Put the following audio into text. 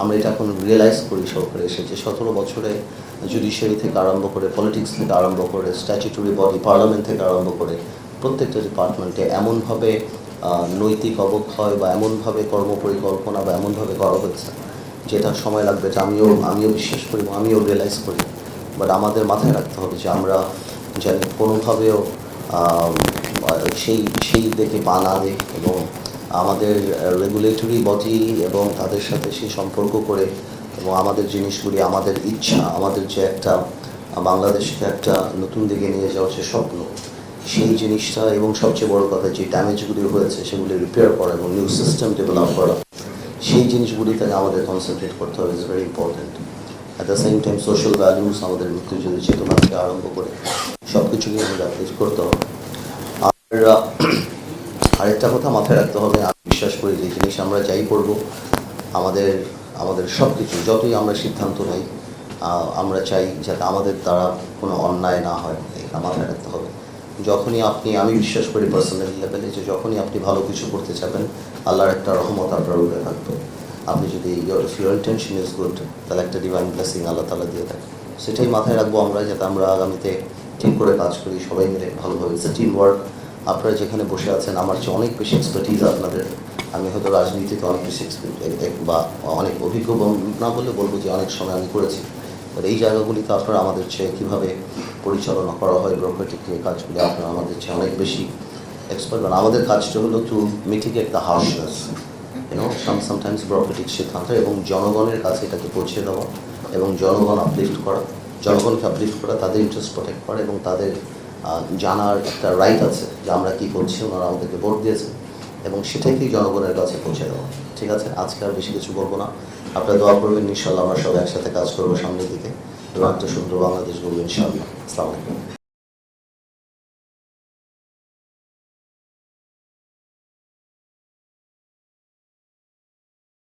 আমরা এটা এখন রিয়েলাইজ করি সরকারে এসে যে 17 বছরে জুডিশিয়ারি থেকে আরম্ভ করে পলিটিক্স থেকে আরম্ভ করে স্ট্যাচুটরি বডি পার্লামেন্ট থেকে আরম্ভ করে প্রত্যেকটা ডিপার্টমেন্টে এমনভাবে নৈতিক অবক্ষয় বা এমনভাবে কর্মপরিকল্পনা বা এমনভাবে করা হয়েছে যেটা সময় লাগবে, যে আমিও বিশ্বাস করি, আমিও রিয়েলাইজ করি। বাট আমাদের মাথায় রাখতে হবে যে আমরা জানি কোনোভাবেও সেই দিকে পা না দিই এবং আমাদের রেগুলেটরি বডি এবং তাদের সাথে সেই সম্পর্ক করে এবং আমাদের জিনিসগুলি, আমাদের ইচ্ছা, আমাদের যে একটা বাংলাদেশকে একটা নতুন দিকে নিয়ে যাওয়ার যে স্বপ্ন, সেই জিনিসটা এবং সবচেয়ে বড় কথা যে ড্যামেজগুলি হয়েছে সেগুলি রিপেয়ার করা এবং নিউ সিস্টেম ডেভেলপ করা, সেই জিনিসগুলিতে আমাদের কনসেন্ট্রেট করতে হবে। Is very important. At the same time social values, আমাদের মুক্তিযুদ্ধের চেতনা থেকে আরম্ভ করে সব কিছুকে আমাদের অ্যাপ্লাই করতে হবে। আর আরেকটা কথা মাথায় রাখতে হবে, আমি বিশ্বাস করি যে জিনিস আমরা যাই করবো, আমাদের সব কিছু যতই আমরা সিদ্ধান্ত নেই, আমরা চাই যাতে আমাদের দ্বারা কোনো অন্যায় না হয়, এটা মাথায় রাখতে হবে। যখনই আমি বিশ্বাস করি পার্সোনাল লেভেলে যে যখনই আপনি ভালো কিছু করতে চাবেন, আল্লাহর একটা রহমত আপনার উপরে থাকবে। আপনি যদি ইউর ইন্টেনশন ইজ গুড, তাহলে একটা ডিভাইন ব্লেসিং আল্লাহ তাআলা দিয়ে থাকে। সেটাই মাথায় রাখবো আমরা, যাতে আমরা আগামীতে ঠিক করে কাজ করি, সবাই মিলে ভালোভাবে। It's a team work. আপনারা যেখানে বসে আছেন, আমার চেয়ে অনেক বেশি এক্সপার্টিজ আপনাদের। আমি হয়তো রাজনীতিতে অনেক বেশি বা অনেক অভিজ্ঞ না বলে বলবো যে অনেক সময় আমি করেছি। বাট এই জায়গাগুলিতে আপনারা আমাদের চেয়ে কীভাবে পরিচালনা করা হয় ব্যুরোক্রেটিক কাজগুলি, আপনারা আমাদের চেয়ে অনেক বেশি এক্সপার্ট। কারণ আমাদের কাজটা হলো to mitigate the harshness, sometimes bureaucratic সিদ্ধান্ত, এবং জনগণের কাছে এটাকে পৌঁছে দেওয়া এবং জনগণকে আপলিফ্ট করা, তাদের ইন্টারেস্ট প্রোটেক্ট করা এবং তাদের জানার একটা রাইট আছে যে আমরা কী করছি, ওনারা আমাদেরকে ভোট দিয়েছে, এবং সেটাকেই জনগণের কাছে পৌঁছে দেওয়া। ঠিক আছে, আজকে আর বেশি কিছু বলবো না। আপনারা দোয়া করবেন, ইনশাআল্লাহ আমরা সবাই একসাথে কাজ করবো সামনের দিকে এবং একটা সুন্দর বাংলাদেশ গড়বো ইনশাআল্লাহ। আসসালামু আলাইকুম।